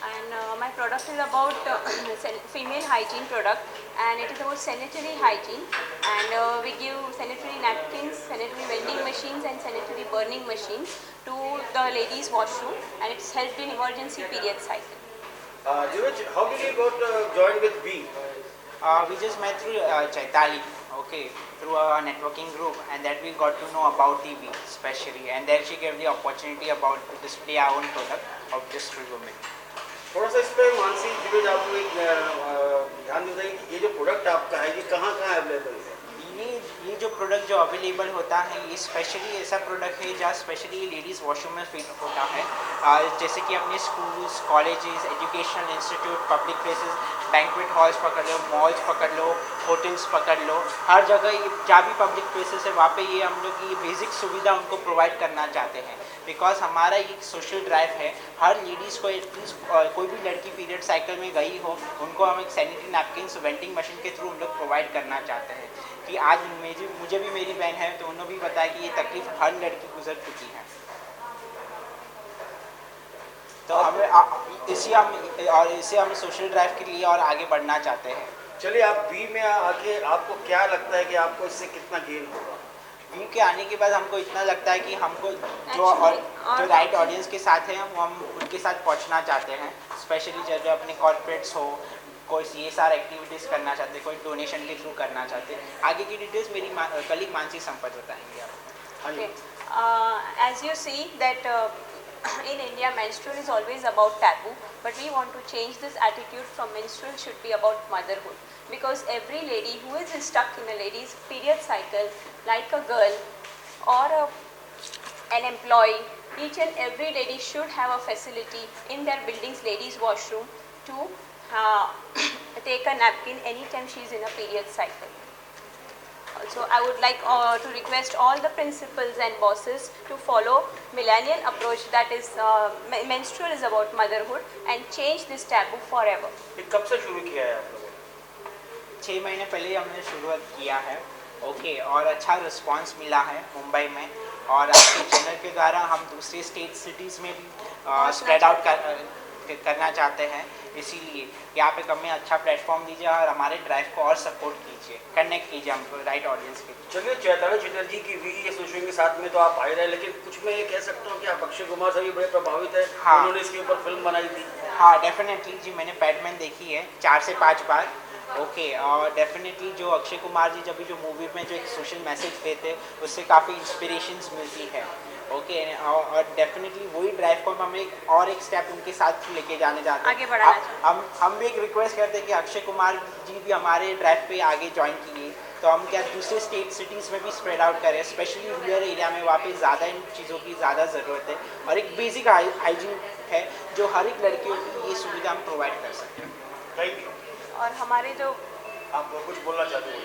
and my product is about female hygiene product, and it is about sanitary hygiene, and we give sanitary napkins, sanitary vending machines and sanitary burning machines to the ladies washroom, and it's helped in emergency period cycle. Dhiraj, how did you got joined with B? We just met through Chaitali, okay, through a networking group, and that we got to know about TV especially, and then she gave the opportunity about to display our own product of just for women. थोड़ा सा इस पे मानसी धीरज आपको एक ध्यान देता है कि ये जो प्रोडक्ट आपका है ये कहाँ कहाँ अवेलेबल है? ये जो प्रोडक्ट जो अवेलेबल होता है ये स्पेशली ऐसा प्रोडक्ट है जहाँ स्पेशली लेडीज़ वॉशरूम में फिट होता है, जैसे कि अपने schools, colleges, educational institute, public places, banquet halls पकड़ लो, मॉल्स पकड़ लो, होटल्स पकड़ लो, हर जगह जहाँ भी पब्लिक प्लेसेस है वहाँ पे ये हम लोग ये बेसिक सुविधा उनको प्रोवाइड करना चाहते हैं। बिकॉज हमारा एक सोशल ड्राइव है, हर लेडीज़ को एटलीस्ट कोई भी लड़की पीरियड साइकिल में गई हो उनको हम एक सैनिटरी नैपकिन वेंडिंग मशीन के थ्रू हम लोग प्रोवाइड करना चाहते हैं कि आज मुझे भी मेरी बहन है तो उन्होंने भी बताया कि ये तकलीफ हर लड़की गुजर चुकी है। तो हमें इसे हम सोशल ड्राइव के लिए और आगे बढ़ना चाहते हैं। चलिए, आप बी में आके आपको क्या लगता है कि आपको इससे कितना गेन होगा? बी के आने के बाद हमको इतना लगता है कि हमको जो राइट ऑडियंस के साथ हैं वो हम उनके साथ पहुंचना चाहते हैं, स्पेशली जब अपने कॉर्पोरेट्स हो, कोई CSR एक्टिविटीज़ करना चाहते, कोई डोनेशन के थ्रू करना चाहते। आगे की डिटेल्स मेरी कलीग मानसी संपत बताएंगे आपको। Okay. As you see that in India menstrual is always about taboo, but we want to change this attitude from menstrual should be about motherhood, because every lady who is stuck in a lady's period cycle, like a girl or an employee, each and every lady should have a facility in their building's ladies washroom to take a napkin anytime she is in a period cycle. Also, I would like to request all the principals and bosses to follow millennial approach, that is menstrual is about motherhood, and change this taboo forever. ये कब से शुरू किया है आप लोगों ने? 6 महीने पहले हमने शुरुआत किया है, ओके, और अच्छा रिस्पांस मिला है मुंबई में, और आपके चैनल के द्वारा हम दूसरे स्टेट सिटीज़ में भी स्प्रेड आउट करना चाहते हैं। इसीलिए यहाँ पे हमें अच्छा प्लेटफॉर्म दीजिए और हमारे ड्राइव को और सपोर्ट कीजिए, कनेक्ट कीजिए हमको राइट ऑडियंस के। चलिए, चैतन्य चटर्जी की वी एसोसिएशन के साथ में तो आप आए रहे, लेकिन कुछ मैं ये कह सकता हूँ कि आप अक्षय कुमार से भी बड़े प्रभावित है। हाँ, उन्होंने इसके ऊपर फिल्म बनाई थी। हाँ, डेफिनेटली जी, मैंने पैडमैन देखी है 4 से 5 बार, ओके, और डेफिनेटली जो अक्षय कुमार जी जब भी जो मूवी में जो एक सोशल मैसेज देते उससे काफ़ी इंस्पिरेशंस मिलती है, ओके, और डेफिनेटली वही ड्राइव को हम और एक स्टेप उनके साथ लेके जाने जाते हैं, आगे बढ़ाना। हम भी एक रिक्वेस्ट करते हैं कि अक्षय कुमार जी भी हमारे ड्राइव पे आगे ज्वाइन कीजिए, तो हम क्या दूसरे स्टेट सिटीज़ में भी स्प्रेड आउट करें, स्पेशली रूरल एरिया में वहाँ पे ज़्यादा इन चीज़ों की ज़्यादा ज़रूरत है, और एक बेसिक हाइजीन है जो हर एक लड़कियों की ये सुविधा हम प्रोवाइड कर सकते हैं। Thank you. और हमारे जो आप कुछ बोलना चाहते हो?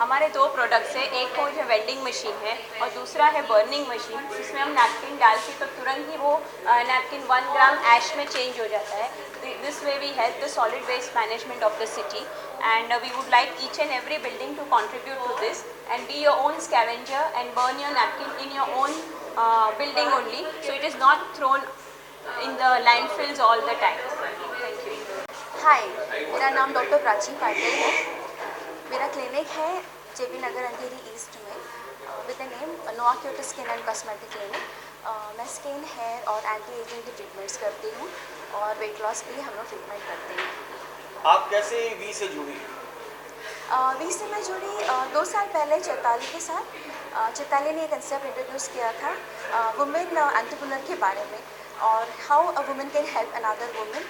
हमारे 2 प्रोडक्ट्स है, एक वो जो वेंडिंग मशीन है और दूसरा है बर्निंग मशीन, जिसमें हम नैपकिन डाल के तो तुरंत ही वो नैपकिन 1 ग्राम ऐश में चेंज हो जाता है। This way we help the solid waste management of the city, and we would like each and every building to contribute to this and be your own scavenger and burn your napkin in your own building only, so it is not thrown in the landfills all the time. Thank you. Hi, मेरा नाम doctor Prachi Patil है। मेरा clinic है JP नगर अंधेरी east में with the name नोआ cute skin and cosmetic clinic. मैं skin, hair और anti ageing की ट्रीटमेंट्स करती हूँ और वेट लॉस के लिए हम लोग ट्रीटमेंट करते हैं। आप कैसे वी से जुड़ी? वी से मैं जुड़ी 2 साल पहले चैताली के साथ। चैताली ने एक कंसेप्ट इंट्रोड्यूस किया था वुमेन एंटरप्रेन्योर के बारे में और how a women can help another women.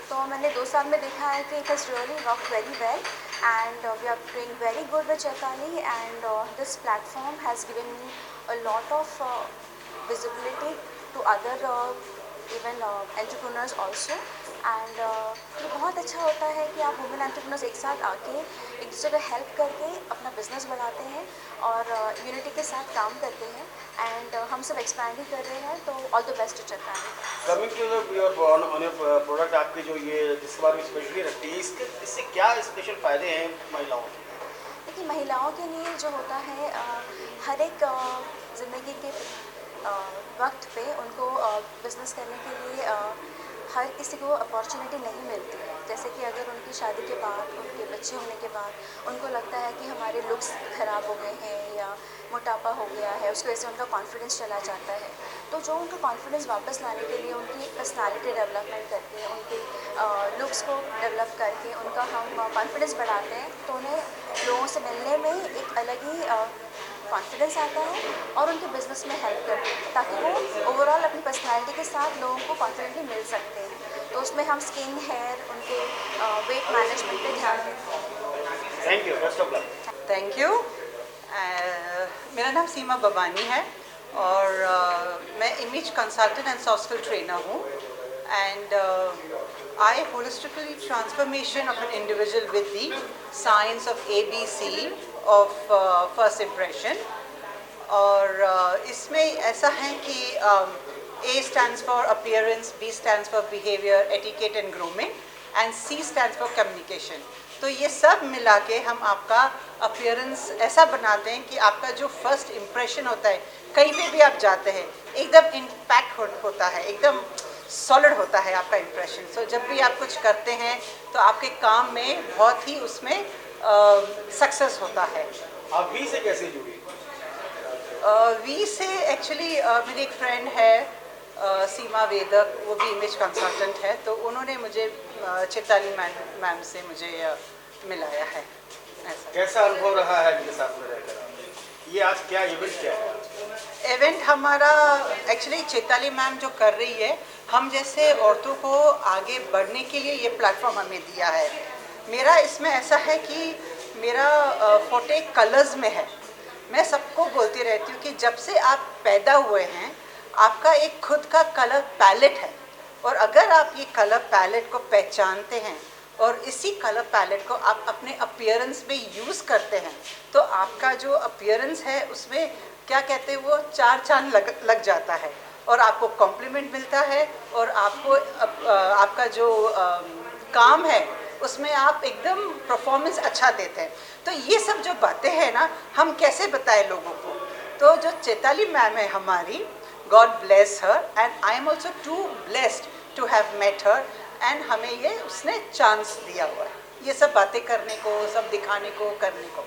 तो मैंने 2 साल में देखा है कि it has really work very well and we are doing very good with Chaitali, and this platform has given me a lot of visibility to other even entrepreneurs also, and ये बहुत अच्छा होता है कि आप वुमेन एंटरप्रेन्योर्स एक साथ आके एक दूसरे को हेल्प करके अपना बिजनेस बढ़ाते हैं और यूनिटी के साथ काम करते हैं, एंड हम सब एक्सपैंड ही कर रहे हैं। तो all the best to Chaitali। Coming to your product, आपके जो ये जिस बार में स्पेशली रखती है, इससे क्या स्पेशल फ़ायदे हैं महिलाओं के? देखिए, महिलाओं के लिए जो होता है हर एक ज़िंदगी के वक्त पे उनको बिज़नेस करने के लिए हर किसी को अपॉर्चुनिटी नहीं मिलती है। जैसे कि अगर उनकी शादी के बाद, उनके बच्चे होने के बाद उनको लगता है कि हमारे लुक्स ख़राब हो गए हैं या मोटापा हो गया है, उसकी वजह से उनका कॉन्फिडेंस चला जाता है। तो जो उनका कॉन्फिडेंस वापस लाने के लिए उनकी पर्सनालिटी डेवलपमेंट करके, उनके लुक्स को डेवलप करके उनका हम कॉन्फिडेंस बढ़ाते हैं, तो उन्हें लोगों से मिलने में एक अलग ही कॉन्फिडेंस आता है और उनके बिजनेस में हेल्प करते हैं, ताकि वो ओवरऑल अपनी पर्सनालिटी के साथ लोगों को कॉन्फिडेंटली मिल सकते हैं। तो उसमें हम स्किन, हेयर, उनके वेट मैनेजमेंट पे ध्यान देते हैं। Thank you, best of luck. Thank you. मेरा नाम सीमा बबानी है और मैं image consultant and soft skill trainer हूँ and I holistically transformation of an individual with the science of ABC of first impression और इसमें ऐसा है कि A stands for appearance, B stands for behavior, etiquette and grooming and C stands for communication। तो ये सब मिला के हम आपका अपीयरेंस ऐसा बनाते हैं कि आपका जो फर्स्ट इम्प्रेशन होता है, कहीं पे भी आप जाते हैं एकदम इम्पैक्ट होता है, एकदम सॉलिड होता है आपका इम्प्रेशन। सो जब भी आप कुछ करते हैं तो आपके काम में बहुत ही उसमें सक्सेस होता है। आप वी से कैसे जुड़ी? वी से एक्चुअली मेरी एक फ्रेंड है सीमा वेदक, वो भी इमेज कंसल्टेंट है, तो उन्होंने मुझे चिताली मैम से मुझे मिलाया है। ऐसा कैसा अनुभव रहा है इनके साथ में रहकर? ये आज क्या इवेंट क्या है? इवेंट हमारा एक्चुअली चैताली मैम जो कर रही है, हम जैसे औरतों को आगे बढ़ने के लिए ये प्लेटफॉर्म हमें दिया है। मेरा इसमें ऐसा है कि मेरा फोटे कलर्स में है। मैं सबको बोलती रहती हूँ कि जब से आप पैदा हुए हैं आपका एक खुद का कलर पैलेट है, और अगर आप ये कलर पैलेट को पहचानते हैं और इसी कलर पैलेट को आप अपने अपीयरेंस में यूज़ करते हैं, तो आपका जो अपीयरेंस है उसमें क्या कहते हैं वो चार चांद लग जाता है और आपको कॉम्प्लीमेंट मिलता है और आपको आपका जो काम है उसमें आप एकदम परफॉर्मेंस अच्छा देते हैं। तो ये सब जो बातें हैं ना, हम कैसे बताएं लोगों को? तो जो चैताली मैम है हमारी, God bless her and I am also too blessed to have met her and हमें ये उसने चांस दिया हुआ है ये सब बातें करने को, सब दिखाने को, करने को।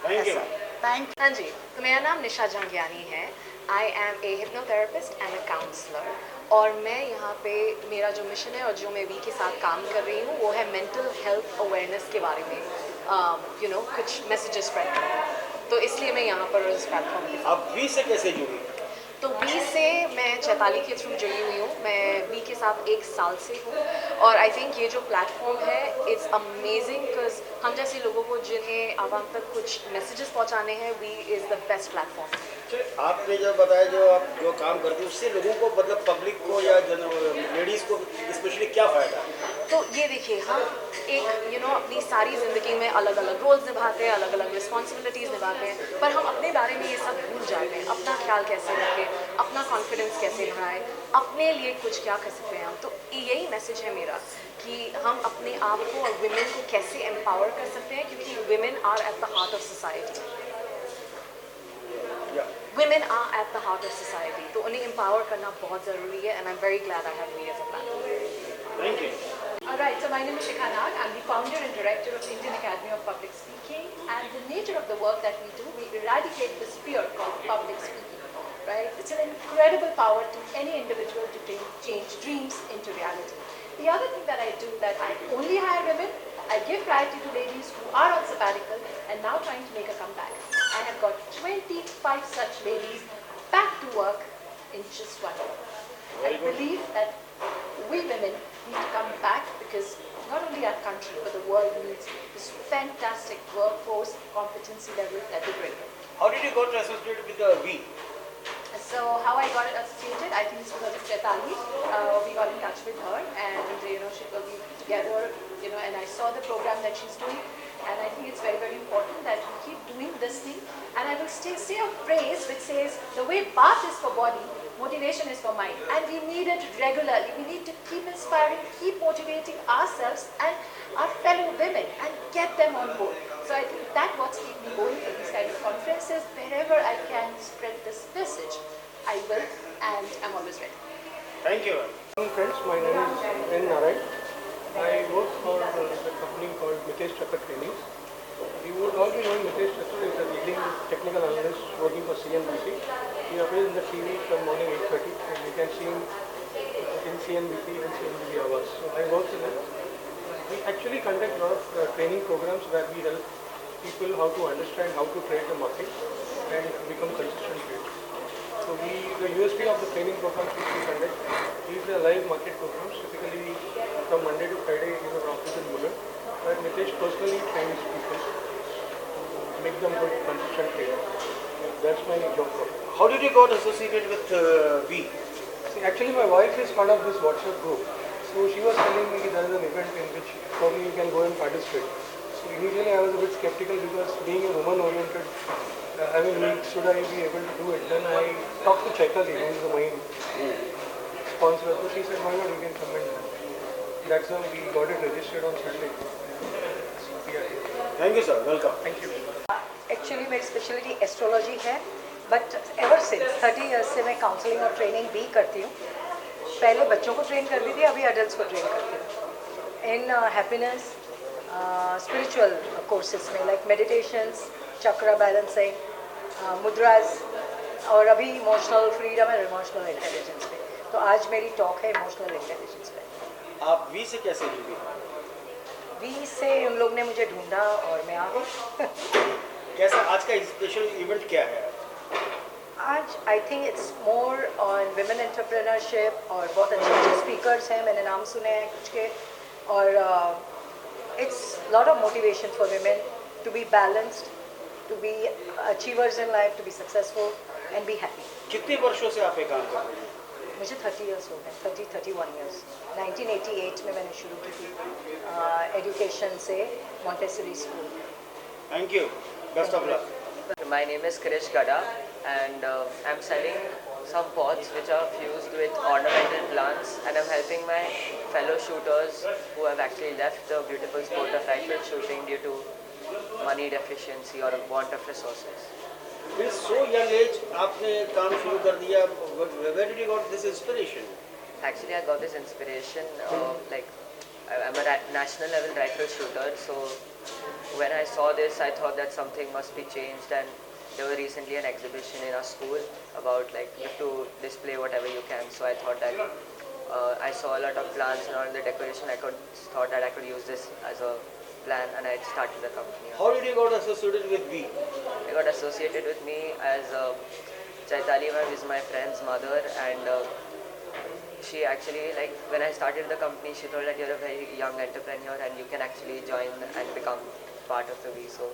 Thank you. थैंक हाँ जी, तो मेरा नाम निशा जंगियानी है। I am a hypnotherapist and a counsellor और मैं यहाँ पे मेरा जो मिशन है और जो मैं वी के साथ काम कर रही हूँ वो है मेंटल हेल्थ अवेयरनेस के बारे में कुछ मैसेजेस स्प्रेड करना। तो इसलिए मैं यहाँ पर इस प्लेटफॉर्म के साथ। आप वी से कैसे जुड़ी? तो वी से मैं चैताली के थ्रू जुड़ी हुई हूँ। मैं वी के साथ 1 साल से हूँ और आई थिंक ये जो प्लेटफॉर्म है इट्स अमेजिंग बिकॉज हम जैसे लोगों को जिन्हें आवाम तक कुछ मैसेजेस पहुँचाने हैं, V is the best platform. आपने जो बताया जो आप जो काम करती हैं उससे लोगों को मतलब पब्लिक को या लेडीज़ को स्पेशली क्या फ़ायदा? तो ये देखिए, हम एक अपनी सारी ज़िंदगी में अलग अलग रोल्स निभाते हैं, अलग अलग रिस्पॉन्सिबिलिटीज़ निभाते हैं, पर हम अपने बारे में ये सब भूल जाते हैं। अपना ख्याल कैसे रखें, अपना कॉन्फिडेंस कैसे बढ़ाएं, अपने लिए कुछ क्या कर सकते हैं हम। तो यही मैसेज है मेरा कि हम अपने आप को और विमेन को कैसे एम्पावर कर सकते हैं, क्योंकि women are at the heart of society. Women are at the heart of society, तो उन्हें empower करना बहुत ज़रूरी है, and I'm very glad I have we as a platform. Thank you. Alright, so my name is Shikha Nag. I'm the founder and director of Indian Academy of Public Speaking, and the nature of the work that we do, we eradicate this fear called public speaking, right? It's an incredible power to any individual to change dreams into reality. The other thing that I do, that I only hire women, I give priority to ladies who are on sabbatical and now trying to make a comeback. I have got 25 such ladies back to work in just 1 year. I believe that we women need to come back because not only our country but the world needs this fantastic workforce competency level that we bring. How did you got associated with the V? So how I got associated, I think it's because of Chaitali. We got in touch with her and we together, and I saw the program that she's doing. And I think it's very, very important that we keep doing this thing. And I will say a phrase which says, the way bath is for body, motivation is for mind. And we need it regularly. We need to keep inspiring, keep motivating ourselves and our fellow women and get them on board. So I think that's what's keep me going for these kind of conferences. Wherever I can spread this message, I will, and I'm always ready. Thank you. Friends, my name is N. Narayan. I work for a company called Mitesh Thakkar Trainings. You would all be knowing Mitesh Thakkar is a leading technical analyst working for CNBC. He appears in the TV from morning 8:30 and you can see him in CNBC and CNBC hours. So I work with him. We actually conduct a lot of training programs where we help people how to understand how to trade the market and become consistent traders. So the USP of the training programs which we conduct, these are live market programs, typically from Monday to Friday in our office in Mulund, where Mitesh personally trains people to make them good, consistent traders. That's my job profile. How did you got associated with V? See, actually my wife is part of this WhatsApp group. So she was telling me there is an event in which probably you can go and participate. So initially I was a bit skeptical because being a woman oriented, should I be able to do it? Then I talked to Chaitali, who is the main sponsor. So she said, why not, you can come and that's how we got it registered on Sunday. So we are here. Thank you, sir. Welcome. Thank you. Actually मेरी speciality astrology है, but ever since 30 years से मैं counselling और training भी करती हूँ. पहले बच्चों को ट्रेन करती थी, अभी अडल्ट्स को ट्रेन करती हूँ इन हैप्पीनेस स्पिरिचुअल कोर्सेज में, लाइक मेडिटेशंस, चक्र बैलेंसिंग, मुद्राज, और अभी emotional freedom and emotional intelligence पे. तो आज मेरी टॉक है इमोशनल इंटेलिजेंस पे. आप वी से कैसे जुड़ी? वी से उन लोग ने मुझे ढूंढा और मैं आ गई. कैसा आज का स्पेशल इवेंट क्या है? आज I think it's more on women entrepreneurship, और बहुत अच्छे अच्छे स्पीकर्स हैं, मैंने नाम सुने हैं कुछ के, और it's lot of motivation for women to be balanced, to be achievers in life, to be successful and be happy. कितने वर्षों से आप ये काम कर रहे हैं? मुझे 30 इयर्स हो गए, 31 इयर्स. 1988 में मैंने शुरू की थी एजुकेशन से, Montessori school. Thank you. Best of luck. My name is Krish Gada and I'm selling some pots which are fused with ornamental plants, and I'm helping my fellow shooters who have actually left the beautiful sport of rifle shooting due to money deficiency or want of resources. In so young age आपने काम शुरू कर दिया. Where did you got this inspiration? Actually, I got this inspiration like I'm a national level rifle shooter, so when I saw this I thought that something must be changed, and there was recently an exhibition in our school about like you have to display whatever you can, so I thought that I saw a lot of plants and all the decoration. Thought that I could use this as a plan, and I started the company. How did you got associated with V? I got associated with me as Chaitali ma'am is my friend's mother, and she actually, like when I started the company, she told that you're a very young entrepreneur and you can actually join and become part of the V. So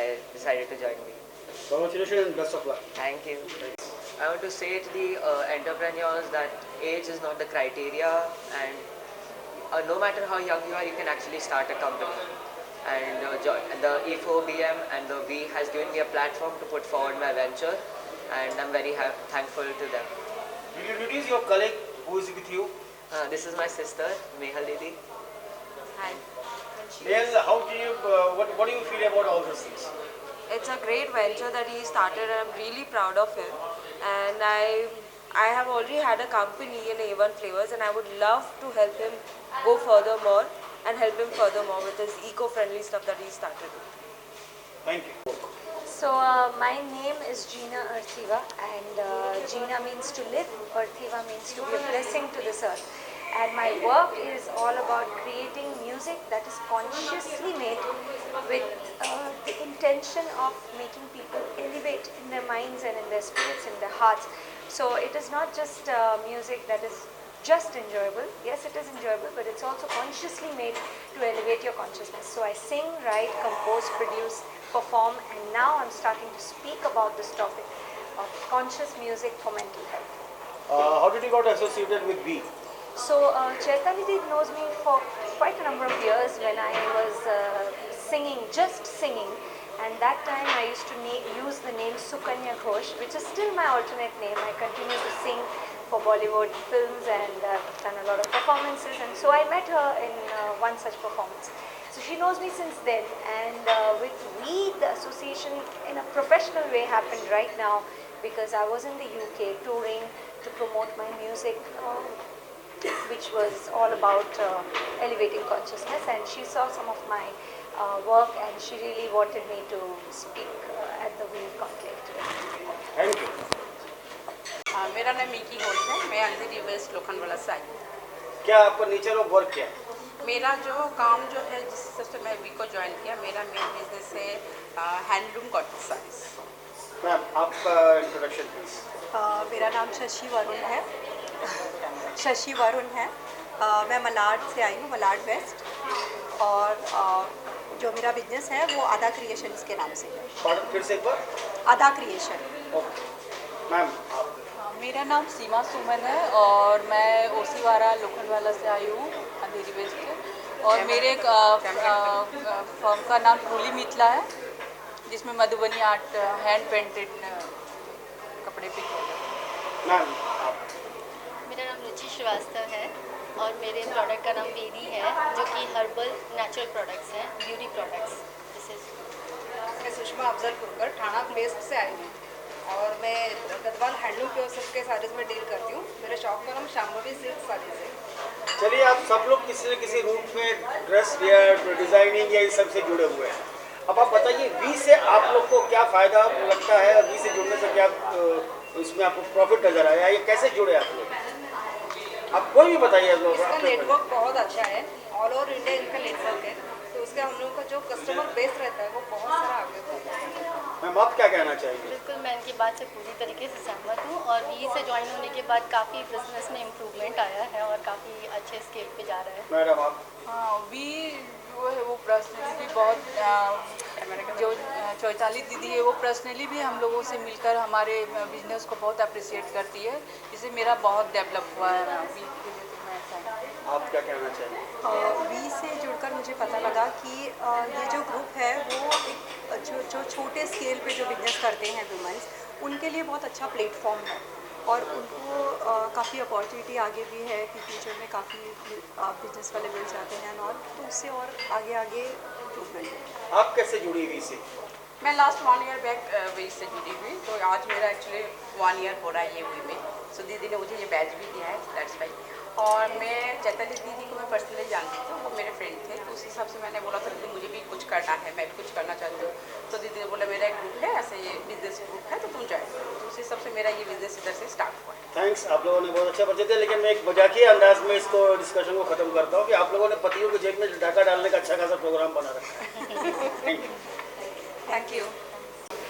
I decided to join V. Congratulations and best of luck. Thank you. I want to say to the entrepreneurs that age is not the criteria, and no matter how young you are, you can actually start a company. And the E4BM and the V has given me a platform to put forward my venture, and I'm very thankful to them. Will you introduce your colleague who is with you? This is my sister, Mehal Didi. Hi. Nehal, how do you what do you feel about all these things? It's a great venture that he started, and I'm really proud of him. And I have already had a company in A1 Flavors, and I would love to help him go furthermore and help him furthermore with his eco-friendly stuff that he started with. Thank you. So my name is Gina Arthiva, and Gina means to live, Arthiva means to be a blessing to this earth. And my work is all about creating music that is consciously made with the intention of making people elevate in their minds and in their spirits, in their hearts. So it is not just music that is just enjoyable. Yes, it is enjoyable, but it's also consciously made to elevate your consciousness. So I sing, write, compose, produce, perform, and now I'm starting to speak about this topic of conscious music for mental health. How did you got associated with V? So Chaitali knows me for quite a number of years when I was singing, just singing, and that time I used to use the name Sukanya Ghosh, which is still my alternate name. I continue to sing for Bollywood films, and I've done a lot of performances, and so I met her in one such performance. So she knows me since then, and with me the association in a professional way happened right now because I was in the UK touring to promote my music which was all about elevating consciousness, and she saw some of my work and she really wanted me to speak at the We conclave today. Thank you. मेरा नाम Mickey Holt है, मैं अंधेरी waste Lokhandwala से आई हूँ। क्या आपका nature of work क्या है? मेरा जो काम जो है जिस हिसाब से मैं वी को ज्वाइन किया, मेरा मेन बिजनेस है हैंडलूम कॉटन साड़ीज। मैम आपका इंट्रोडक्शन प्लीज। मेरा नाम शशि वरुण है। शशि वरुण है। मैं मलाड से आई हूँ, मलाड वेस्ट, और जो मेरा बिजनेस है वो आधा क्रिएशंस के नाम से है। फिर से एक बार। आधा क्रिएशन। Okay ma'am. मेरा नाम सीमा सुमन है और मैं ओसीवारा लोखंडवाला से आई हूँ, अंधेरी वेस्ट से, और मेरे फर्म का नाम ट्रूली मिथिला है, जिसमें मधुबनी आर्ट हैंड पेंटेड कपड़े पे किया जाता है। मेरा नाम रुचि श्रीवास्तव है और मेरे प्रोडक्ट का नाम वेदी है, जो कि हर्बल नेचुरल प्रोडक्ट्स हैं, ब्यूटी प्रोडक्ट्स। मैं सुषमा अफजल कुरकर ठाणा वेस्ट से आई हूँ और मैं गदवाल हैंडलूम प्रोसेस के साड़ीज़ में डील करती हूँ। मेरे शॉप का नाम शाम्भवी सिल्क साड़ीज़ है। चलिए आप सब लोग किसी न किसी रूप में ड्रेस या डिज़ाइनिंग या इस सब से जुड़े हुए हैं। अब आप बताइए वी से आप लोग को क्या फ़ायदा लगता है और वी से जुड़ने से क्या इसमें आपको प्रॉफिट नज़र आया, ये कैसे जुड़े आप लोग? आप कोई भी बताइए। इसका नेटवर्क बहुत अच्छा है, ऑल ओवर इंडिया इनका नेटवर्क है, तो उसके हम लोगों का जो कस्टमर बेस रहता है वो बहुत सारा आगे बढ़ता है। मैम आप क्या कहना चाहेंगे? बिल्कुल, मैं इनकी बात से पूरी तरीके से सहमत हूँ और वी से ज्वाइन होने के बाद काफ़ी बिजनेस में इम्प्रूवमेंट आया है और काफ़ी अच्छे स्केल पे जा रहा है। मैडम आप? हाँ, वी जो है वो पर्सनली भी बहुत जो चैताली दीदी है वो पर्सनली भी हम लोगों से मिलकर हमारे बिजनेस को बहुत अप्रिशिएट करती है, जिससे मेरा बहुत डेवलप हुआ है वी के लिए। तो मैं ऐसा आप क्या कहना चाहेंगे? वी से जुड़कर मुझे पता लगा कि ये जो ग्रुप है वो एक जो छोटे स्केल पे जो बिजनेस करते हैं वुमेन्स, उनके लिए बहुत अच्छा प्लेटफॉर्म है और उनको काफ़ी अपॉर्चुनिटी आगे भी है कि फ्यूचर में काफ़ी बिजनेस वाले मिल जाते हैं और तो उससे और आगे आगे इम्प्रूवमेंट है। आप कैसे जुड़ी वी से? मैं लास्ट 1 ईयर बैक वी से जुड़ी हुई, तो आज मेरा एक्चुअली 1 ईयर हो रहा है ये वी में। सो दीदी ने मुझे ये बैच भी दिया है, दैट्स वाई। और मैं चैताली दीदी को मैं पर्सनली जानती हूँ, वो मेरे फ्रेंड थे, तो उस हिसाब से मैंने बोला था दीदी मुझे भी कुछ करना है, मैं भी कुछ करना चाहती हूँ। तो दीदी ने बोला मेरा एक ग्रुप है, ऐसे ये बिजनेस ग्रुप है, तो तुम ज्वाइन करो। तो उस हिसाब से मेरा ये बिजनेस इधर से स्टार्ट हुआ। थैंक्स, आप लोगों ने बहुत अच्छा परिचय दिया, लेकिन मैं एक मजाकिया अंदाज में इसको डिस्कशन को खत्म करता हूँ कि आप लोगों ने पतियों के जेब में डाका डालने का अच्छा खासा प्रोग्राम बना रखा है। Thank you.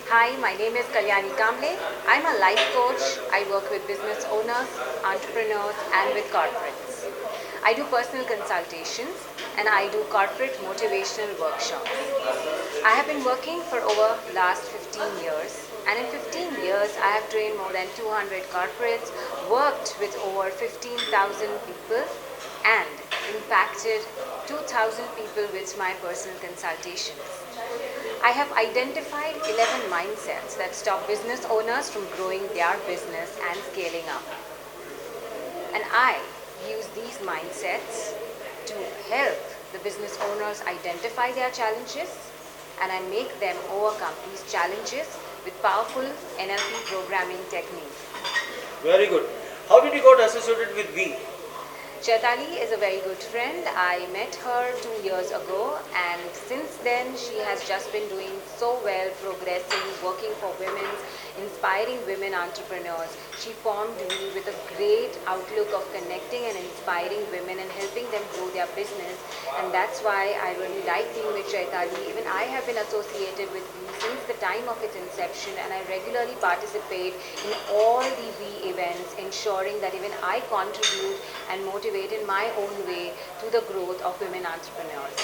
Hi, my name is Kalyani Kamble. I'm a life coach. I work with business owners, entrepreneurs and with corporates. I do personal consultations and I do corporate motivational workshops. I have been working for over last 15 years and in 15 years I have trained more than 200 corporates, worked with over 15,000 people and impacted 2,000 people with my personal consultations. I have identified 11 mindsets that stop business owners from growing their business and scaling up. And I use these mindsets to help the business owners identify their challenges and I make them overcome these challenges with powerful NLP programming techniques. Very good. How did you got associated with V? Chaitali is a very good friend. I met her 2 years ago and since then she has just been doing so well, progressing, working for women, inspiring women entrepreneurs. She formed me with a great outlook of connecting and inspiring women and helping them grow their business, and that's why I really like being with Chaitali. Even I have been associated with V since the time of its inception and I regularly participate in all the V events, ensuring that even I contribute and motivate in my own way to the growth of women entrepreneurs.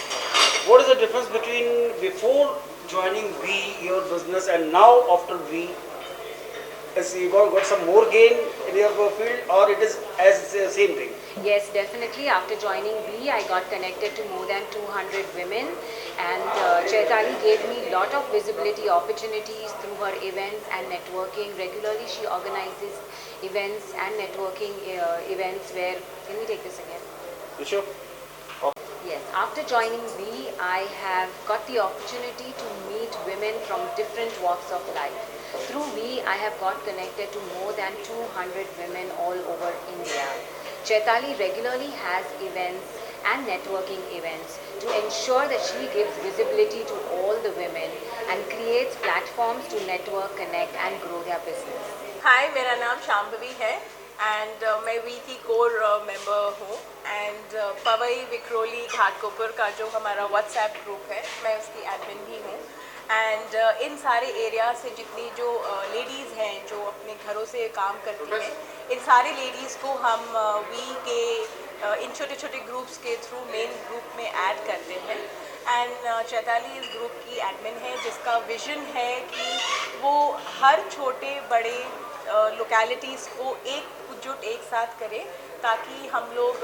What is the difference between before joining V, your business, and now after V? Is you got some more gain in your field or it is as the same thing? Yes, definitely. After joining V, I got connected to more than 200 women and Chaitali gave me a lot of visibility opportunities through her events and networking. Regularly she organizes events and networking events where, can we take this again? Sure. Yes, after joining V, I have got the opportunity to meet women from different walks of life. Through V, I have got connected to more than 200 women all over India. Chaitali regularly has events and networking events to ensure that she gives visibility to all the women and creates platforms to network, connect and grow their business. हाय, मेरा नाम शांभवी है and मैं we की core member हूँ and Pawai Vikhroli Ghatkopar का जो हमारा WhatsApp group है, मैं उसकी एडमिन भी हूँ एंड इन सारे एरिया से जितनी जो लेडीज़ हैं जो अपने घरों से काम करती हैं, इन सारी लेडीज़ को हम वी के इन छोटे छोटे ग्रुप्स के थ्रू मेन ग्रुप में ऐड करते हैं एंड चैताली इस ग्रुप की एडमिन है जिसका विजन है कि वो हर छोटे बड़े लोकेलिटीज़ को एकजुट एक साथ करें ताकि हम लोग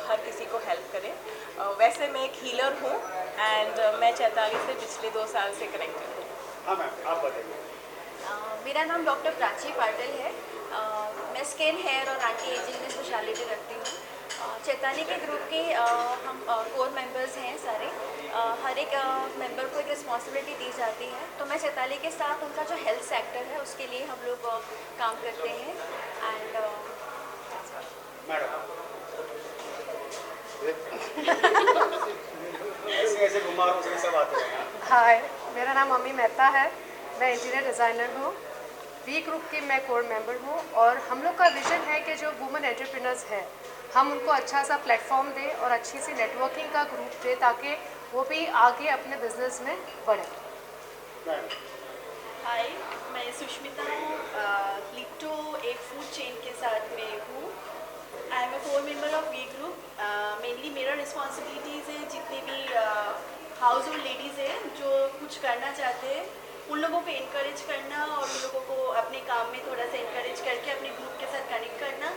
हर किसी को हेल्प करें। वैसे मैं एक हीलर हूँ एंड मैं चैताली से पिछले 2 साल से कनेक्टेड हूँ। हाँ मैम, आप बताइए। मेरा नाम डॉक्टर प्राची पाटिल है। मैं स्किन, हेयर और एंटी एजिंग में स्पेशलिटी रखती हूँ। चैताली के ग्रुप के हम कोर मेंबर्स हैं सारे। हर एक मेंबर को एक रिस्पॉन्सिबिलिटी दी जाती है, तो मैं चैताली के साथ उनका जो हेल्थ सेक्टर है उसके लिए हम लोग काम करते हैं एंड ऐसे घुमा से सब आते हैं। हाय, मेरा नाम अमी मेहता है। मैं इंटीरियर डिज़ाइनर हूँ। वी ग्रुप की मैं कोर मेंबर हूँ और हम लोग का विजन है कि जो वुमेन एंटरप्रेन्योर्स हैं हम उनको अच्छा सा प्लेटफॉर्म दें और अच्छी सी नेटवर्किंग का ग्रुप दें ताकि वो भी आगे अपने बिजनेस में बढ़े। हाय, मैं सुष्मिता हूँ। लिप्टो एक फूड चेन के साथ में हूँ। I am a core member of V group. Mainly मेरा रिस्पॉन्सिबिलिटीज़ है जितने भी हाउस होल्ड लेडीज़ हैं जो कुछ करना चाहते हैं उन लोगों पे इनकरेज करना और उन लोगों को अपने काम में थोड़ा सा इनकरेज करके अपने ग्रुप के साथ कनेक्ट करना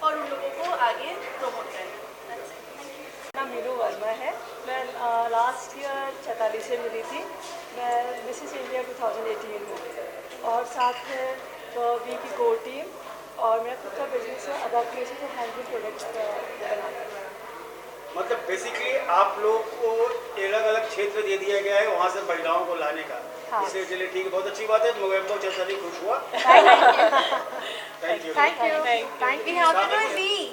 और उन लोगों को आगे प्रमोट करना। नाम मीनू वर्मा है। मैं लास्ट ईयर चैताली से मिली थी। मैं मिसेस इंडिया 2018 हूँ और साथ में वी की कोर टीम और मेरा खुद का बिजनेस है other places of handloom products बनाना। मतलब बेसिकली आप लोग को अलग अलग क्षेत्र दे दिया गया है वहाँ से महिलाओं को लाने का। हाँ। इसलिए चलिए ठीक है, बहुत अच्छी बात है। मैं चैताली खुश हुआ। Thank you.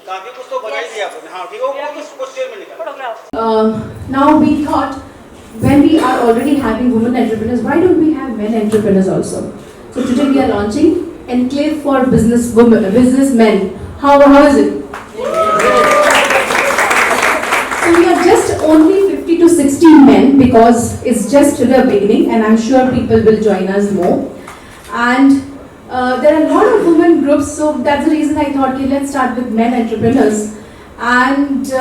काफी कुछ तो बता ही दिया आपने। हाँ ठीक है, वो कुछ में निकला। Now we thought when we are already having women entrepreneurs, why don't we have men entrepreneurs also? So today we are launching Enclave for businessmen. How is it? So we are just only 50 to 60 men because it's just the beginning, and I'm sure people will join us more. And there are a lot of women groups, so that's the reason I thought, okay, let's start with men entrepreneurs. And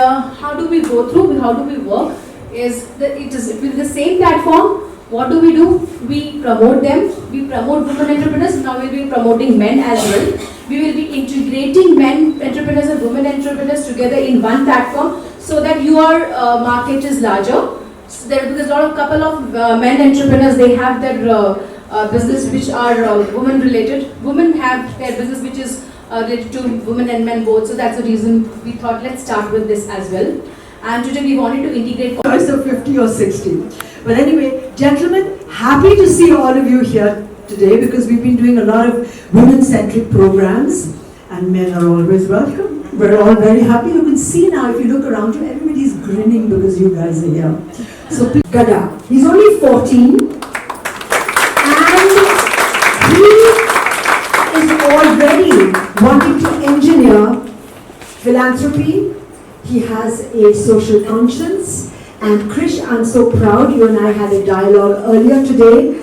how do we go through? How do we work? It is with the same platform. What do? We promote them. We promote women entrepreneurs. Now we'll be promoting men as well. We will be integrating men entrepreneurs and women entrepreneurs together in one platform so that your market is larger. So because a couple of men entrepreneurs, they have their business which are women related. Women have their business which is related to women and men both. So that's the reason we thought let's start with this as well. And today we wanted to integrate. So 50 or 60. But anyway, gentlemen, happy to see all of you here today because we've been doing a lot of women-centric programs and men are always welcome. We're all very happy. You can see now if you look around you, everybody's grinning because you guys are here. So Gada, he's only 14 and he is already wanting to engineer philanthropy. He has a social conscience. And Krish, I'm so proud, you and I had a dialogue earlier today.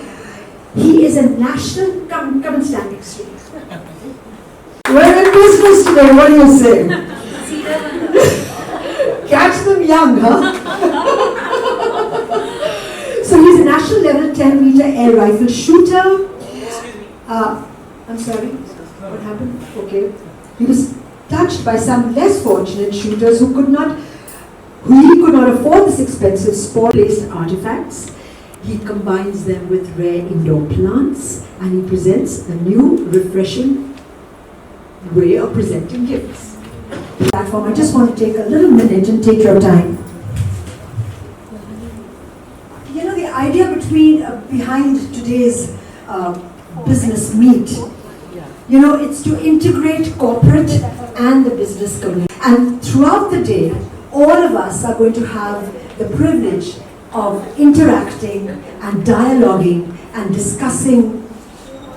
He is a national, come and stand next to me. We're in business today, what do you say? Catch them young, huh? So he's a national level 10-meter air rifle shooter. I'm sorry, what happened? Okay. He was touched by some less fortunate shooters who could not afford this expensive sport-based artifacts. He combines them with rare indoor plants and he presents a new, refreshing way of presenting gifts. Platform. I just want to take a little minute and take your time. You know, the idea behind today's business meet, you know, it's to integrate corporate and the business community. And throughout the day, all of us are going to have the privilege of interacting and dialoguing and discussing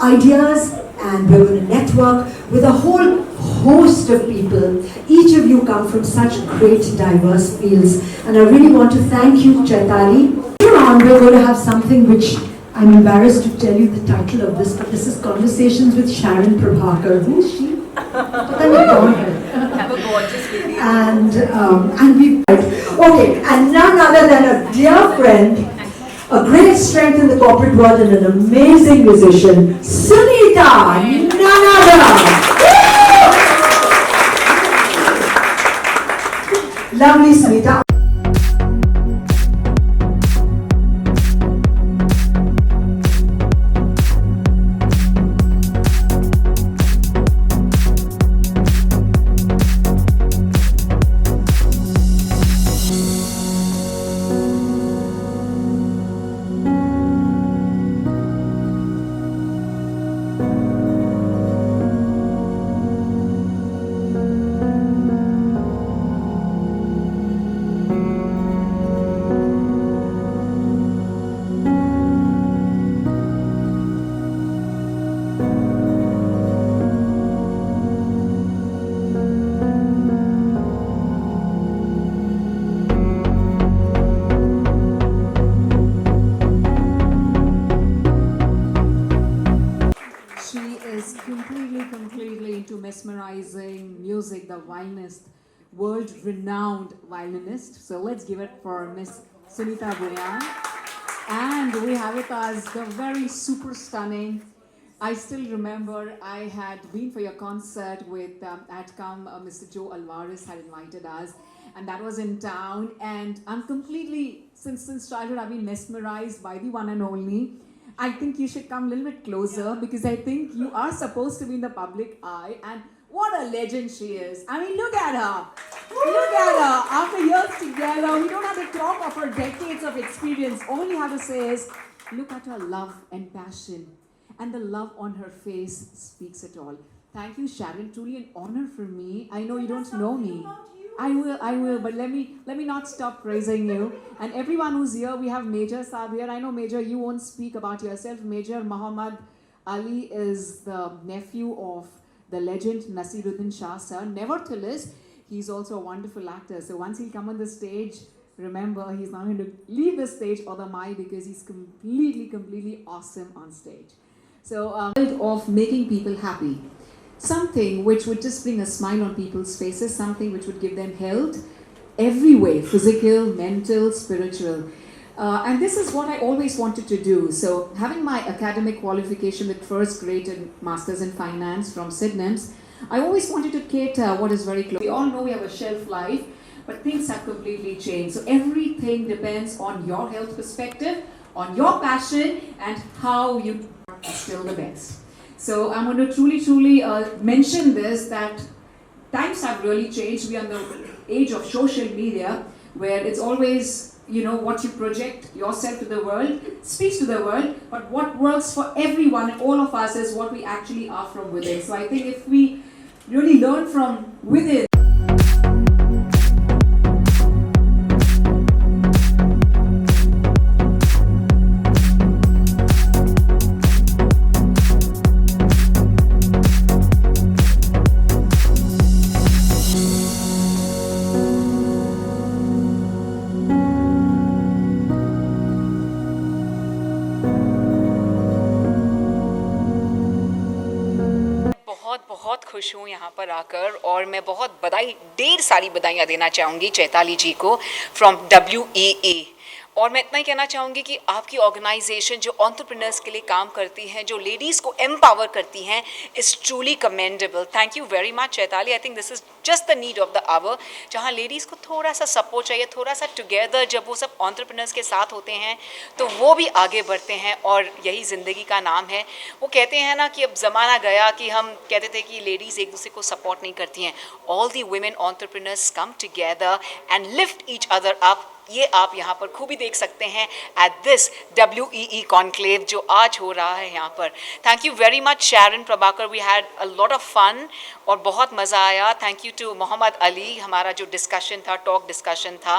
ideas, and we're going to network with a whole host of people. Each of you come from such great diverse fields, and I really want to thank you, Chaitali. Later on, we're going to have something which I'm embarrassed to tell you the title of this, but this is Conversations with Sharon Prabhakar. Who is she? Have a gorgeous video. And we okay, and none other than a dear friend, a great strength in the corporate world, and an amazing musician, Sunita, none other. Lovely Sunita. completely into mesmerizing music, the violinist, world-renowned violinist. So let's give it for Miss Sunita Bhuyan. And we have with us the very super stunning. I still remember I had been for your concert with ATCOM, Mr. Joe Alvarez had invited us, and that was in town. And I'm completely, since childhood, I've been mesmerized by the one and only. I think you should come a little bit closer because I think you are supposed to be in the public eye. And what a legend she is. I mean, look at her. Look at her. After years together, we don't have to talk of her decades of experience. All you have to say is, look at her love and passion. And the love on her face speaks it all. Thank you, Sharon. Truly an honor for me. I know you don't know me. I will, but let me not stop praising you. And everyone who's here, we have Major Saab here. I know, Major, you won't speak about yourself. Major Muhammad Ali is the nephew of the legend Nasiruddin Shah sir. Nevertheless, he's also a wonderful actor. So once he'll come on the stage, remember, he's not going to leave the stage or the mic because he's completely awesome on stage. So, of making people happy. Something which would just bring a smile on people's faces, something which would give them health every way, physical, mental, spiritual. And this is what I always wanted to do. So having my academic qualification with first grade and Masters in Finance from Sidnams, I always wanted to cater what is very close. We all know we have a shelf life, but things have completely changed. So everything depends on your health perspective, on your passion, and how you are still the best. So I'm going to truly mention this, that times have really changed. We are in the age of social media where it's always, you know, what you project yourself to the world, speaks to the world, but what works for everyone and all of us is what we actually are from within. So I think if we really learn from within, बहुत खुश हूँ यहाँ पर आकर और मैं बहुत ढेर सारी बधाइयाँ देना चाहूँगी चैताली जी को फ्रॉम WEA। और मैं इतना ही कहना चाहूँगी कि आपकी ऑर्गेनाइजेशन जो एंटरप्रेन्योर्स के लिए काम करती हैं, जो लेडीज़ को एम्पावर करती हैं, is truly commendable. Thank you very much Chaitali. I think this is just the need of the hour, जहाँ लेडीज़ को थोड़ा सा सपोर्ट चाहिए, थोड़ा सा टुगेदर। जब वो सब एंटरप्रेन्योर्स के साथ होते हैं तो वो भी आगे बढ़ते हैं और यही ज़िंदगी का नाम है। वो कहते हैं ना कि अब ज़माना गया कि हम कहते थे कि लेडीज़ एक दूसरे को सपोर्ट नहीं करती हैं। All the women entrepreneurs come together and lift each other up. ये आप यहाँ पर खूबी देख सकते हैं एट दिस WEE कॉन्क्लेव जो आज हो रहा है यहाँ पर. Thank you very much Sharon Prabhakar, we had a lot of fun और बहुत मज़ा आया. Thank you to Mohammad Ali, हमारा जो डिस्कशन था, टॉक डिस्कशन था,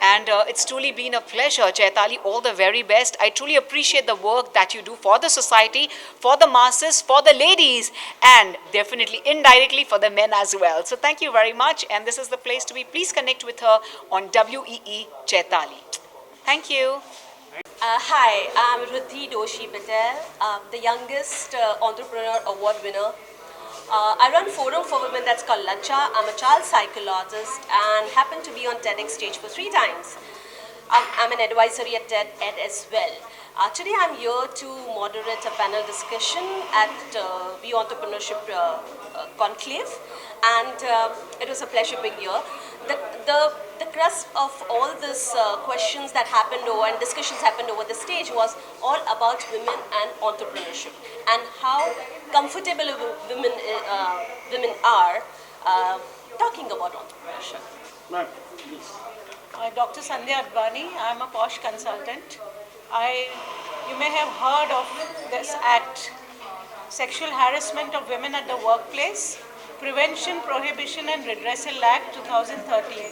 and it's truly been a pleasure. Chaitali, all the very best. I truly appreciate the work that you do for the society, for the masses, for the ladies, and definitely indirectly for the men as well. So thank you very much, and this is the place to be. Please connect with her on WEE Chaitali. Thank you. Hi, I'm Riddhi Doshi Patel, the youngest entrepreneur award winner. I run forum for women that's called Lacha. I'm a child psychologist and happen to be on TEDx stage for 3 times. I'm an advisory at TED as well. Today I'm here to moderate a panel discussion at We Entrepreneurship Conclave, and it was a pleasure being here. The crux of all these questions that happened over and discussions happened over the stage was all about women and entrepreneurship and how comfortable women are talking about entrepreneurship. Ma'am, please. Dr. Sandhya Advani, I am a POSH consultant. You may have heard of this act, Sexual Harassment of Women at the Workplace, Prevention, Prohibition and Redressal Act 2013.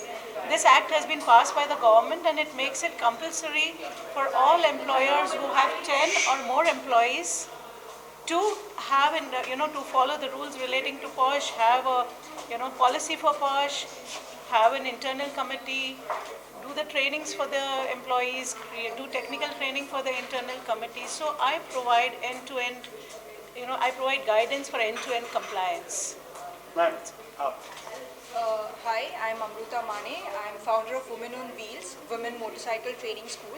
This act has been passed by the government and it makes it compulsory for all employers who have 10 or more employees to have, to follow the rules relating to POSH, have a, policy for POSH, have an internal committee, do the trainings for the employees, do technical training for the internal committee. So I provide end-to-end, I provide guidance for end-to-end compliance. Ma'am, Hi, I'm Amruta Mane. I'm founder of Women on Wheels, Women Motorcycle Training School.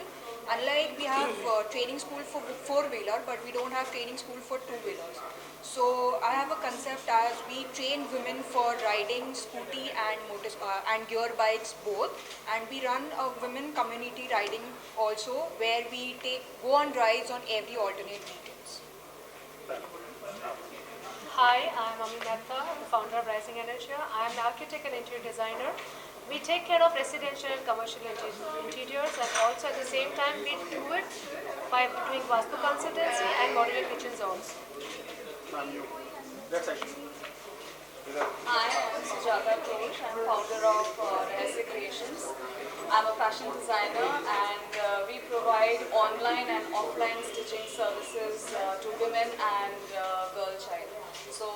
Unlike we have training school for 4-wheeler, but we don't have training school for 2-wheelers. So I have a concept as we train women for riding scooty and gear bikes both, and we run a women community riding also, where we go on rides on every alternate weekends. Hi, I'm Ami Mehta, the founder of Rising Energy. I am an architect and interior designer. We take care of residential and commercial interiors, and also at the same time we do it by doing Vastu consultancy and modular kitchen zones. That's actually. Hi, I'm Sujata Krish. I'm founder of Rahasya Creations. I'm a fashion designer, and we provide online and offline stitching services to women and girl child. So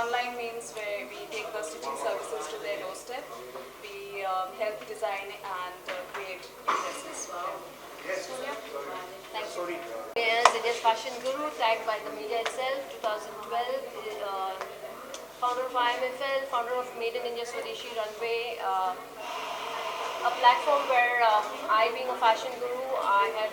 online means where we take the stitching services to their doorstep. We help design and create dresses. So yeah, thank you. As India's fashion guru, tagged by the media itself, 2012, founder of IMFL, founder of Made in India Swadeshi Runway, a platform where I, being a fashion guru, I had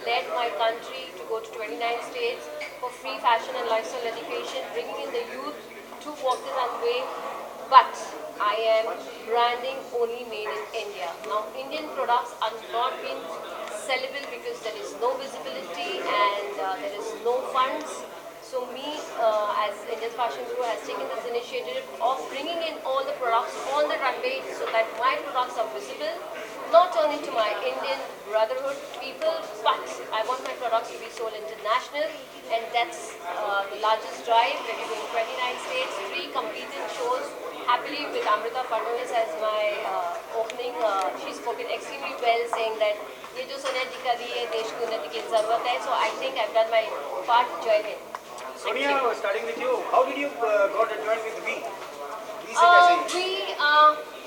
led my country to go to 29 states for free fashion and lifestyle education, bringing in the youth to walk the runway. But I am branding only Made in India. Now, Indian products are not being sellable because there is no visibility and there is no funds. So me, as India's fashion guru, has taken this initiative of bringing in all the products on the runway so that my products are visible, not only to my Indian brotherhood people, but I want my products to be sold international, and that's the largest drive. We're doing 29 states, 3 competing shows. Happily with Amrita Fadnavis as my opening, she spoken extremely well, saying that ये जो सोनिया जी का दी है देश को उन्नति की जरूरत है. So I think I've done my part. Join in. Sonia, starting with you, how did you got joined with V?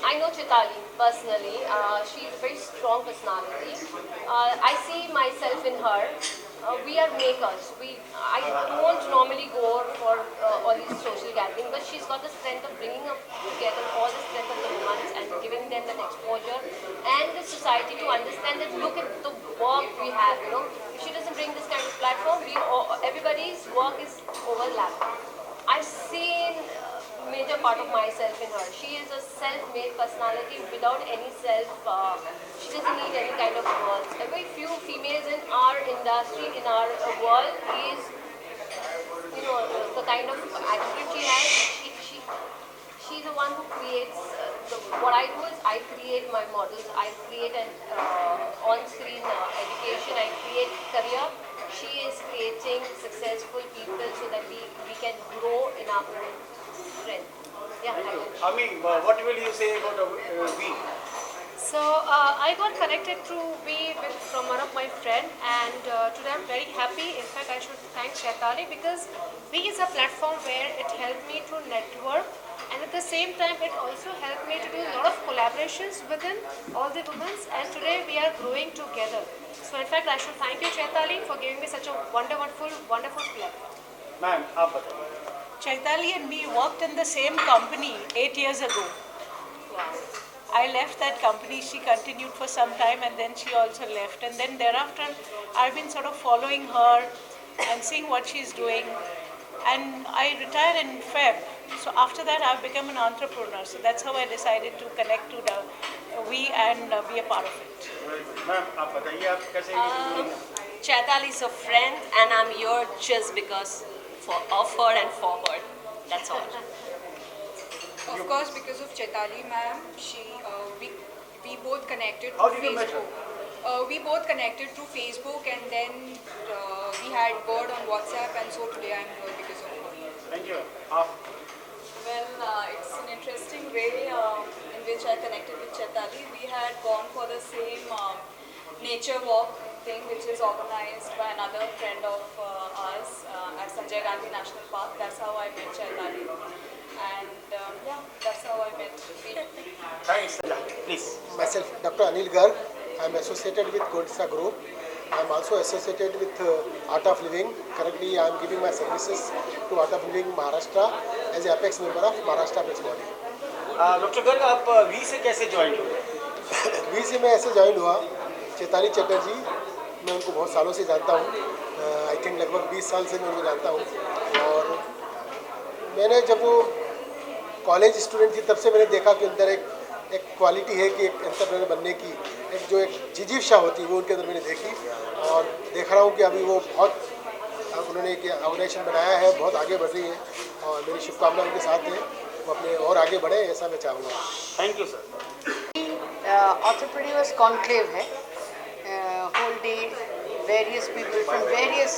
I know Chaitali personally. She's a very strong personality. I see myself in her. We are makers. I don't normally go for all these social gatherings, but she's got the strength of bringing up together all the strength of the women and giving them that exposure and the society to understand that look at the work we have. If she doesn't bring this kind of platform, everybody's work is overlapping. I've seen major part of myself in her. She is a self-made personality without any she doesn't need any kind of words. Very few females in our industry, in our world, is, the kind of attitude she has. She's the one who creates, what I do is I create my models, I create an on-screen education, I create career. She is creating successful people so that we can grow in our own strength. Yeah. I mean, what will you say about we? So I got connected through from one of my friend, and today I'm very happy. In fact, I should thank Chaitali because we is a platform where it helped me to network, and at the same time it also helped me to do a lot of collaborations within all the women, and today we are growing together. So in fact, I should thank you, Chaitali, for giving me such a wonderful platform. Ma'am, आप बताइए. Chaitali and me worked in the same company 8 years ago. I left that company, she continued for some time, and then she also left. And then thereafter, I've been sort of following her and seeing what she's doing. And I retired in Feb. So after that, I've become an entrepreneur. So that's how I decided to connect to the we and be a part of it. Ma'am, आप बताइए आप कैसे? Chaitali is a friend, and I'm here just because of her and for her. That's all. Of course, because of Chaitali ma'am, we both connected How through did you meet her? Facebook. We both connected through Facebook, and then we had word on WhatsApp, and so today I'm here because of her. Thank you. Well, it's an interesting way in which I connected with Chaitali. We had gone for the same nature walk thing, which is organized by another friend of ours at Sanjay Gandhi National Park. That's how I met Chaitali. And yeah, that's how I met. Thanks. Please. Myself, Dr. Anil Garg. I am associated with Godsa Group. I am also associated with Art of Living. Currently, I am giving my services to Art of Living Maharashtra as a apex member of Maharashtra Apex Body. Doctor Garg, आप we से कैसे join हुए? We से मैं ऐसे join हुआ, चैताली चटर्जी, मैं उनको बहुत सालों से जानता हूँ. आई थिंक लगभग 20 साल से मैं उनको जानता हूँ. और मैंने जब वो कॉलेज स्टूडेंट थी तब से मैंने देखा कि अंदर एक क्वालिटी है कि एक एंटरप्रेन्योर बनने की एक जो एक जिजीशा होती है वो उनके अंदर मैंने देखी. और देख रहा हूँ कि अभी वो बहुत उन्होंने एक ऑर्गेनाइजेशन बनाया है, बहुत आगे बढ़ रही है और मेरी शुभकामनाएं उनके साथ हैं, वो अपने और आगे बढ़े, ऐसा मैं चाहूँगा. Thank you sir. Entrepreneurs conclave है, whole day various people from various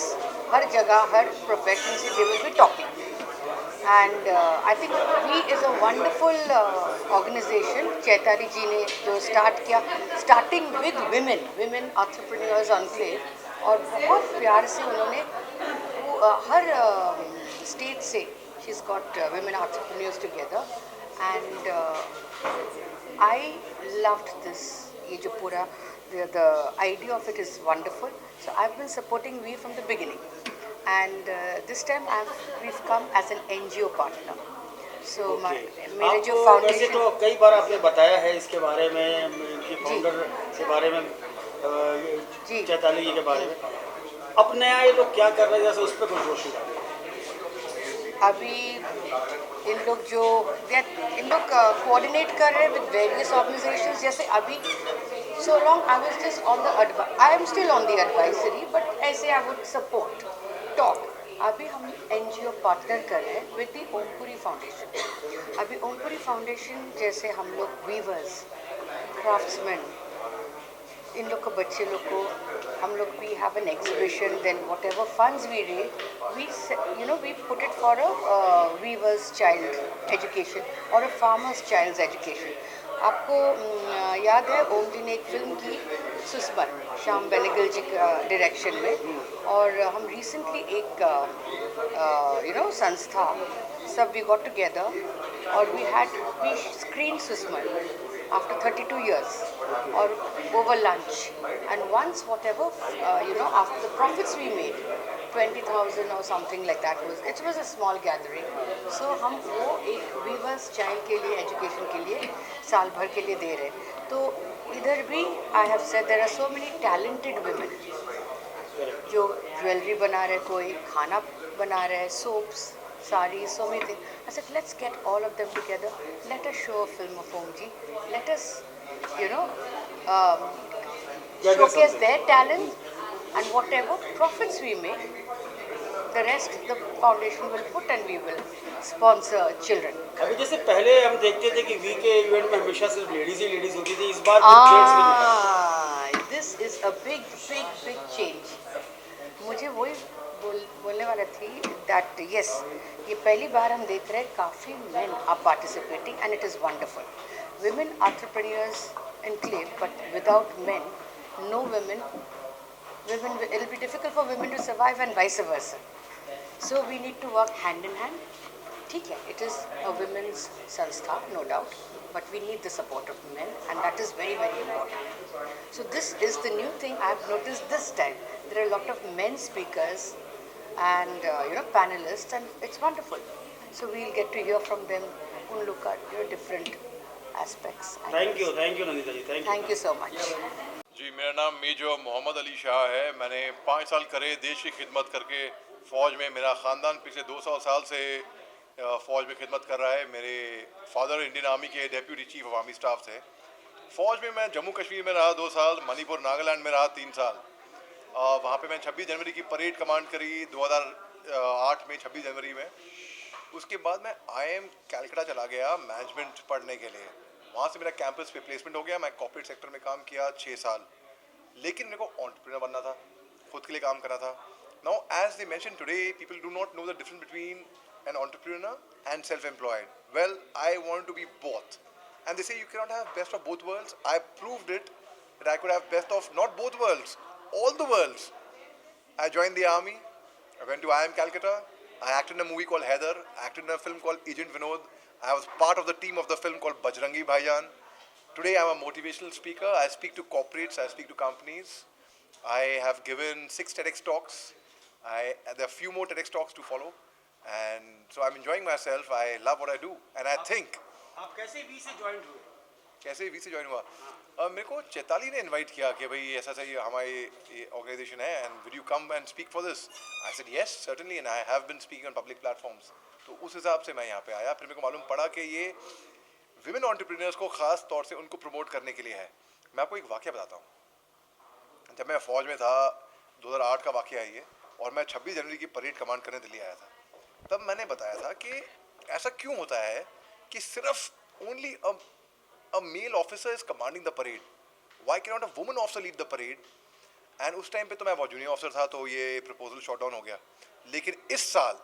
हर जगह हर profession से they will be talking. And I think we is a wonderful organization. Chaitali ji ने जो start किया, starting with women entrepreneurs enclave, और बहुत प्यार से उन्होंने हर state से she's got women entrepreneurs together, and I loved this. ये जो पूरा the idea of it is wonderful. So I've been supporting we from the beginning. And this time we've come as an NGO partner. So मेरे जो foundation, वैसे तो कई बार आपने बताया है इसके बारे में, इनकी फाउंडर के बारे में, चैताली जी के बारे में. अब नया ये लोग क्या कर रहे हैं, जैसे उस पर कुछ रोशनी डालें. अभी इन लोग कोऑर्डिनेट कर रहे हैं with various organizations. जैसे अभी so long I was just on the I am still on the advisory, but ऐसे I would support. टॉक अभी हम NGO पार्टनर कर रहे हैं विद दी ओमपुरी फाउंडेशन. अभी ओमपुरी फाउंडेशन जैसे हम लोग वीवर्स, क्राफ्ट्समैन, इन लोग को बच्चे लोग को हम लोग we have an exhibition, then whatever funds we raise we put it for a weavers child education और अ फार्मर्स चाइल्ड एजुकेशन. आपको याद है ओम जी ने एक फिल्म की सुस्मर, श्याम बेनेगल जी डायरेक्शन में, और हम रिसेंटली एक संस्था सब वी गॉट टुगेदर और we screen सुस्मर after 32 years or over lunch, and once whatever after the profits we made 20,000 or something like that, it was a small gathering. So हम वो एक वीवर्स चाइल्ड के लिए education के लिए साल भर के लिए दे रहे. तो इधर भी I have said there are so many talented women जो ज्वेलरी बना रहे, कोई खाना बना रहे, soaps, sarees, so many things. I said, let's get all of them together. Let us show a film of Omji. Let us, showcase their talent, and whatever profits we make, The rest the foundation will put and we will sponsor children. अभी जैसे पहले हम देखते थे कि we के event में हमेशा सिर्फ लेडीज ही लेडीज होती थी, इस बार कुछ जेंट्स भी दिखा। This is a big change. मुझे वही बोलने वाला थी that yes, ये पहली बार हम देख रहे हैं काफ़ी men are participating and it is wonderful. Women entrepreneurs enclave, but without men, no women, it will be difficult for women to survive and vice versa. So we need to work hand in hand. ठीक है, it is a women's संस्था, no doubt, but we need the support of men and that is very important. So this is the new thing I have noticed this time. There are a lot of men speakers and panelists and it's wonderful. So we'll get to hear from them, un look at different aspects. Thank you Nandita ji, thank you so much. जी, मेरा नाम major Mohammad Ali Shah है। मैंने 5 साल करे देश की खिदमत करके फ़ौज में, मेरा ख़ानदान पिछले 200 साल से फ़ौज में खिदमत कर रहा है। मेरे फादर इंडियन आर्मी के deputy chief of army staff थे। फ़ौज में मैं जम्मू कश्मीर में रहा 2 साल, मणिपुर नागालैंड में रहा 3 साल। वहाँ पे मैं 26 जनवरी की परेड कमांड करी 2008 में, 26 जनवरी में। उसके बाद मैं IIM कैलकटा चला गया मैनेजमेंट पढ़ने के लिए। वहाँ से मेरा कैंपस पे प्लेसमेंट हो गया। मैं कॉर्पोरेट सेक्टर में काम किया 6 साल, लेकिन मेरे को एंटरप्रेन्योर बनना था, खुद के लिए काम करना था। Now as they mention today, people do not know the difference between an entrepreneur and self employed. Well, I want to be both and they say you can not have best of both worlds. I proved it that I could have best of not both worlds, all the worlds. I joined the army. I went to IIM Calcutta. I acted in a movie called Heather. I acted in a film called Agent Vinod. I was part of the team of the film called Bajrangi Bhaijaan. Today I'm a motivational speaker. I speak to corporates. I speak to companies. I have given 6 TEDx talks. There are few more TEDx talks to follow. And so I'm enjoying myself. I love what I do. And I think. आप कैसे we से join हुए? कैसे we से join हुआ? मेरे को चैताली ने इनवाइट किया कि भाई ऐसा ये हमारी ऑर्गेनाइजेशन है and will you come and speak for this. I said yes certainly and I have been speaking on public platforms. तो उस हिसाब से मैं यहाँ पे आया। फिर मेरे को मालूम पड़ा कि ये विमेन एंटरप्रेन्योर्स को ख़ास तौर से उनको प्रमोट करने के लिए है। मैं आपको एक वाक़या बताता हूँ। जब मैं फ़ौज में था 2008 का वाक़या है ये, और मैं 26 जनवरी की परेड कमांड करने दिल्ली आया था। तब मैंने बताया था कि ऐसा क्यों होता है कि सिर्फ only a male officer is commanding the parade. Why cannot a woman officer lead the parade? And उस टाइम पे तो मैं बहुत जूनियर ऑफिसर था, तो ये प्रपोजल शॉट डाउन हो गया। लेकिन इस साल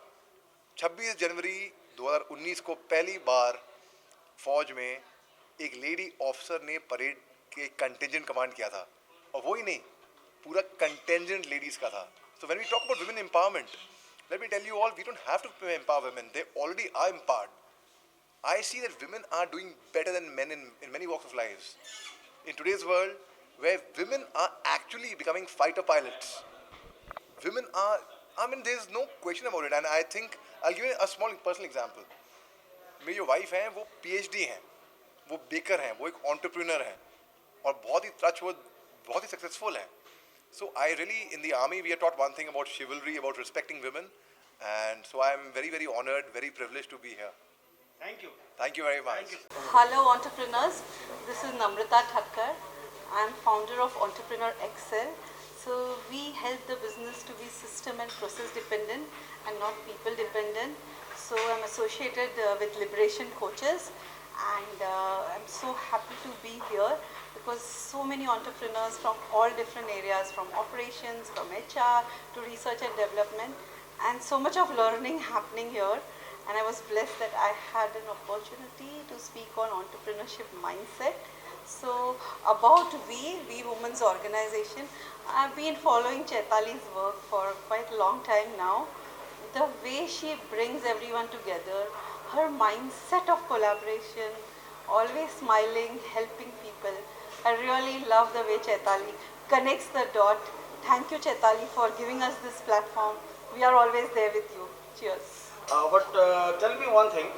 26 जनवरी 2019 को पहली बार फौज में एक लेडी ऑफिसर ने परेड के कंटिजेंट कमांड किया था, और वो ही नहीं, पूरा कंटिजेंट लेडीज़ का था। So when we talk about women empowerment, let me tell you all, we don't have to empower women. They already are empowered. I see that women are doing better than men in many walks of lives. In today's world, where women are actually becoming fighter pilots, women are, there's no question about it. And I think, I'll give you a small personal example. मेरी जो wife हैं वो PhD हैं, वो baker हैं, वो एक entrepreneur हैं, और बहुत ही टचवुड, बहुत ही सक्सेसफुल हैं. So I really, in the army, we are taught one thing about chivalry, about respecting women, and so I am very, very honored, very privileged to be here. Thank you. Thank you very much. Hello entrepreneurs, this is Namrata Thakkar. I am founder of Entrepreneur Excel. So we help the business to be system and process dependent and not people dependent. So I'm associated with Liberation Coaches, and I'm so happy to be here because so many entrepreneurs from all different areas, from operations, from HR to research and development, and so much of learning happening here. And I was blessed that I had an opportunity to speak on entrepreneurship mindset. So about we Women's Organization, I've been following Chaitali's work for quite a long time now. The way she brings everyone together, her mindset of collaboration, always smiling, helping people. I really love the way Chaitali connects the dot. Thank you, Chaitali, for giving us this platform. We are always there with you. Cheers. But tell me one thing.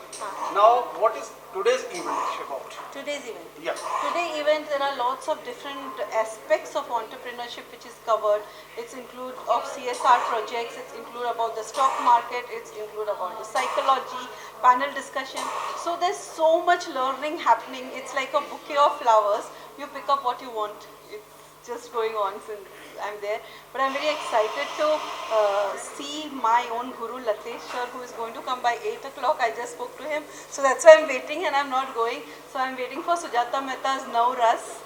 Now, what is today's event about? Today's event? Yeah. Today's event, there are lots of different aspects of entrepreneurship which is covered. It's include of CSR projects, it's include about the stock market, it's include about the psychology, panel discussion. So there's so much learning happening. It's like a bouquet of flowers. You pick up what you want. just going on since I'm there. But I'm very excited to see my own guru Latesh sir, who is going to come by 8 o'clock. I just spoke to him, so that's why I'm waiting and I'm not going. So I'm waiting for Sujata Mehta's Now Ras,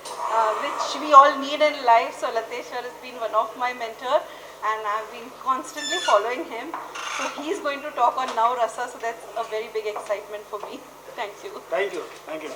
which we all need in life. So Latesh sir has been one of my mentor, and I've been constantly following him. So he's going to talk on Now Rasa, so that's a very big excitement for me. Thank you. Thank you. Thank you.